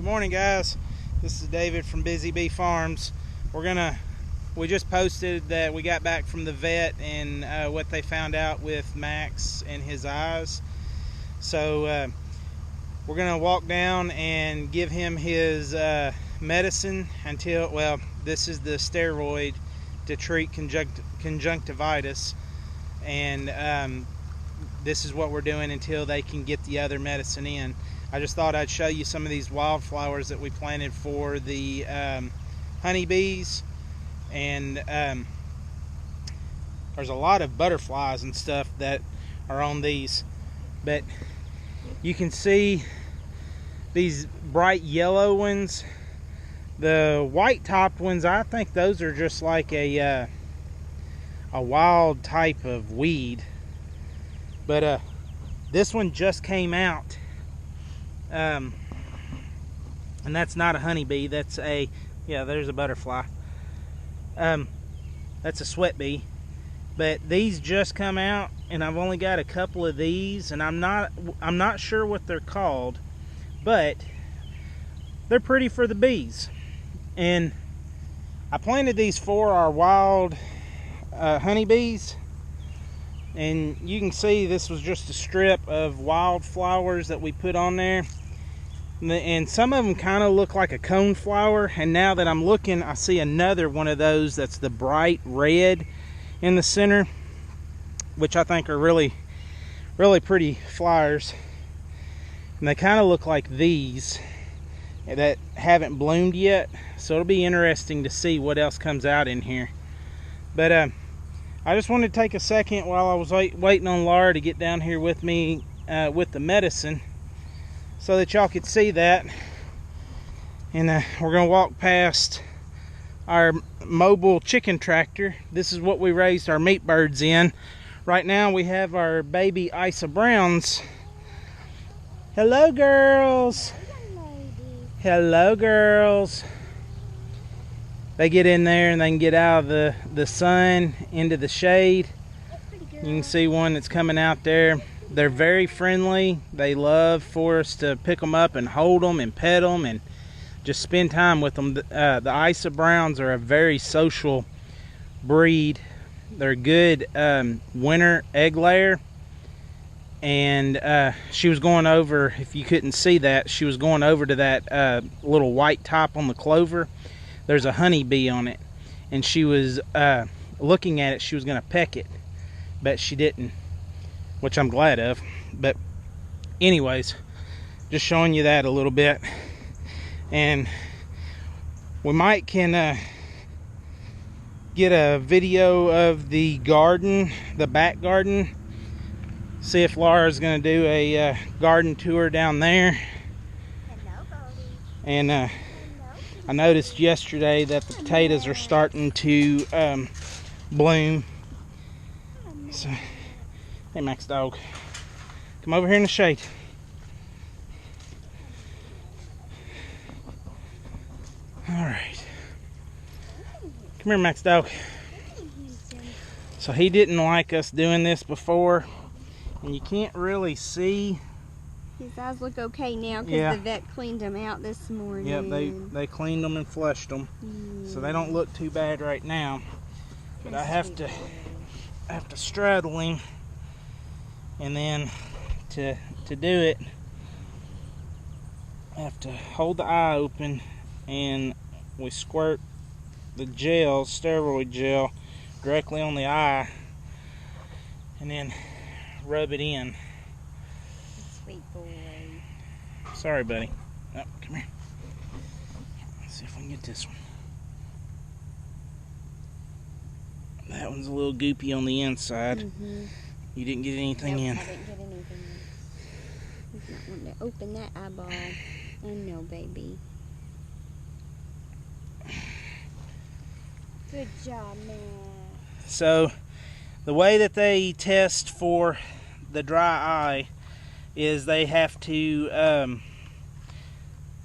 morning, guys. This is David from Busy Bee Farms. We just posted that we got back from the vet and what they found out with Max and his eyes. So we're gonna walk down and give him his medicine until, well, this is the steroid to treat conjunctivitis, and this is what we're doing until they can get the other medicine in. I just thought I'd show you some of these wildflowers that we planted for the honeybees, and there's a lot of butterflies and stuff that are on these, but you can see these bright yellow ones. The white topped ones, I think those are just like a wild type of weed, but this one just came out. And that's not a honeybee, that's a, yeah, there's a butterfly. That's a sweat bee. But these just come out, and I've only got a couple of these, and I'm not sure what they're called, but they're pretty for the bees. And I planted these for our wild honeybees, and you can see this was just a strip of wildflowers that we put on there. And some of them kind of look like a cone flower, and now that I'm looking, I see another one of those that's the bright red in the center, which I think are really pretty flowers. And they kind of look like these that haven't bloomed yet, so it'll be interesting to see what else comes out in here. But I just wanted to take a second while I was waiting on Laura to get down here with me with the medicine, so that y'all could see that. And we're gonna walk past our mobile chicken tractor. This is what we raised our meat birds in. Right now we have our baby Isa Browns. Hello, girls. Hello, girls. They get in there and they can get out of the sun into the shade. You can see one that's coming out there. They're very friendly. They love for us to pick them up and hold them and pet them and just spend time with them. The Isa Browns are a very social breed. They're a good winter egg layer. And she was going over, if you couldn't see that, she was going over to that little white top on the clover. There's a honeybee on it, and she was looking at it. She was going to peck it, but she didn't, which I'm glad of. But anyways, just showing you that a little bit. And we might can get a video of the garden, the back garden. See if Laura's going to do a garden tour down there. Hello, Goldie. And I noticed yesterday that the potatoes are starting to bloom. So, hey, Max dog, come over here in the shade. All right, come here, Max dog. So he didn't like us doing this before, and you can't really see. His eyes look okay now because the vet cleaned them out this morning. Yep, they cleaned them and flushed them, so they don't look too bad right now. But I have to straddle him, and then to do it, I have to hold the eye open, and we squirt the gel, steroid gel, directly on the eye, and then rub it in. Sweet boy. Sorry, buddy. Oh, come here. Let's see if we can get this one. That one's a little goopy on the inside. You didn't get anything in. I didn't get anything in. He's not wanting to open that eyeball. Oh no, baby. Good job, man. So, the way that they test for the dry eye is they have to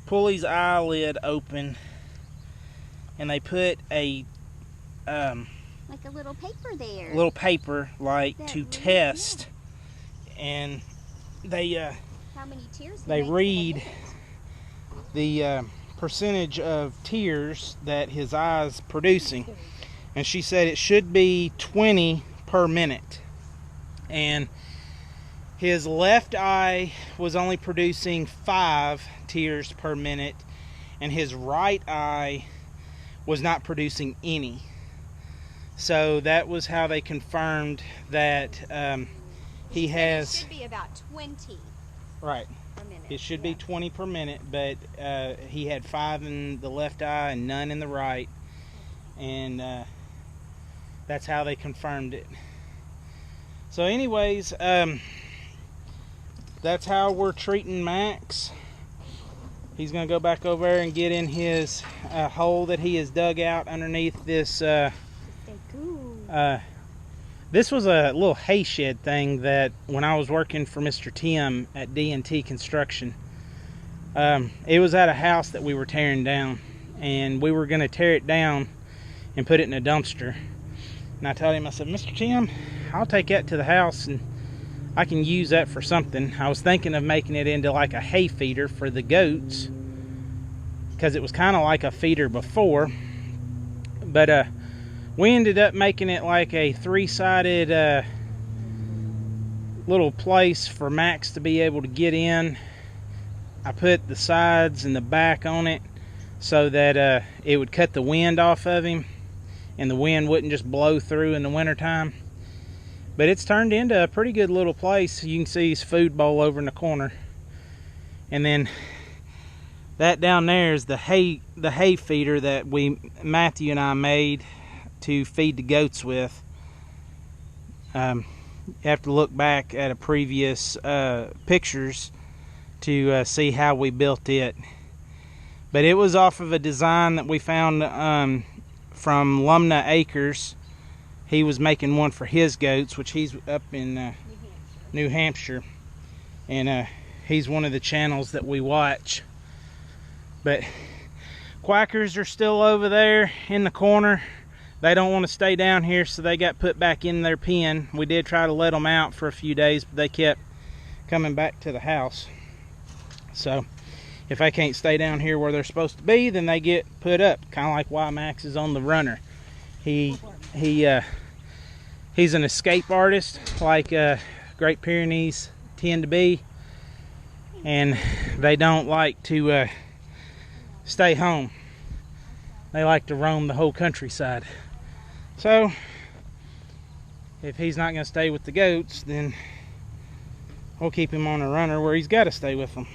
pull his eyelid open, and they put a like a little paper there. Little paper, like, to really test, and they how many tears they read the percentage of tears that his eye's producing, and she said it should be 20 per minute, and his left eye was only producing 5 tears per minute, and his right eye was not producing any. So that was how they confirmed that he has. It should be about 20. Right. Per minute. It should be 20 per minute, but he had 5 in the left eye and none in the right, and that's how they confirmed it. So, anyways, that's how we're treating Max. He's gonna go back over there and get in his hole that he has dug out underneath this. This was a little hay shed thing that when I was working for Mr. Tim at D&T Construction, it was at a house that we were tearing down, and we were going to tear it down and put it in a dumpster. And I told him, I said, Mr. Tim, I'll take that to the house and I can use that for something. I was thinking of making it into like a hay feeder for the goats, because it was kind of like a feeder before, but we ended up making it like a 3-sided little place for Max to be able to get in. I put the sides and the back on it so that it would cut the wind off of him, and the wind wouldn't just blow through in the wintertime. But it's turned into a pretty good little place. You can see his food bowl over in the corner. And then that down there is the hay feeder that Matthew and I made to feed the goats with. You have to look back at a previous pictures to see how we built it. But it was off of a design that we found from Lumna Acres. He was making one for his goats, which he's up in New Hampshire. And he's one of the channels that we watch. But quackers are still over there in the corner. They don't want to stay down here, so they got put back in their pen. We did try to let them out for a few days, but they kept coming back to the house. So if they can't stay down here where they're supposed to be, then they get put up, kind of like why Max is on the runner. He's an escape artist, like Great Pyrenees tend to be, and they don't like to stay home. They like to roam the whole countryside. So if he's not going to stay with the goats, then we'll keep him on a runner where he's got to stay with them.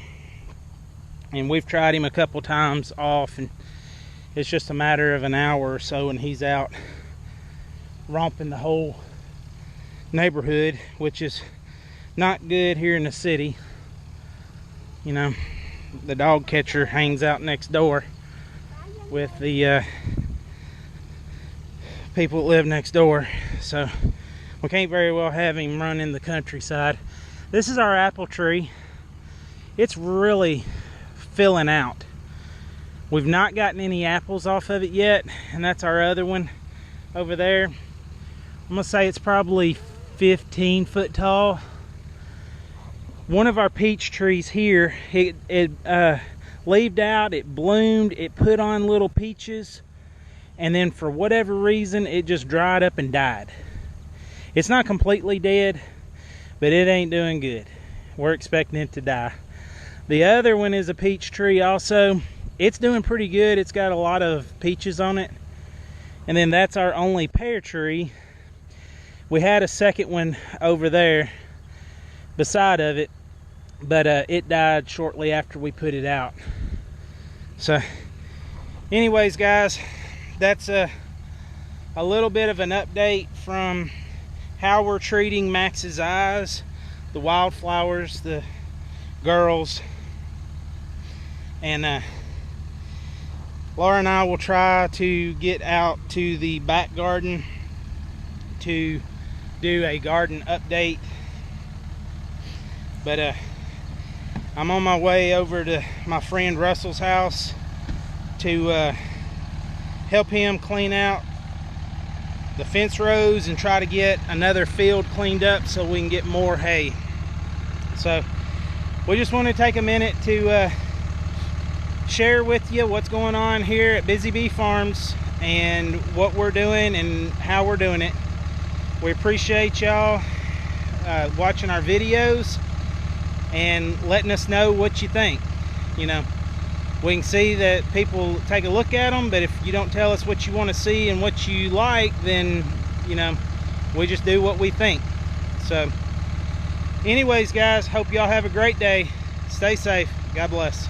And we've tried him a couple times off, and it's just a matter of an hour or so and he's out romping the whole neighborhood, which is not good here in the city. You know, the dog catcher hangs out next door with the people that live next door, so we can't very well have him run in the countryside. This is our apple tree. It's really filling out. We've not gotten any apples off of it yet, and that's our other one over there. I'm gonna say it's probably 15 foot tall. One of our peach trees here, it leaved out, it bloomed, it put on little peaches, and then for whatever reason it just dried up and died. It's not completely dead, but it ain't doing good. We're expecting it to die. The other one is a peach tree also. It's doing pretty good. It's got a lot of peaches on it. And then that's our only pear tree. We had a second one over there beside of it, but it died shortly after we put it out. So anyways, guys, that's a little bit of an update from how we're treating Max's eyes, the wildflowers, the girls, and Laura and I will try to get out to the back garden to do a garden update. But I'm on my way over to my friend Russell's house to help him clean out the fence rows and try to get another field cleaned up so we can get more hay. So we just want to take a minute to share with you what's going on here at Busy Bee Farms and what we're doing and how we're doing it. We appreciate y'all watching our videos and letting us know what you think. You know, we can see that people take a look at them, but if you don't tell us what you want to see and what you like, then, you know, we just do what we think. So anyways, guys, hope y'all have a great day. Stay safe. God bless.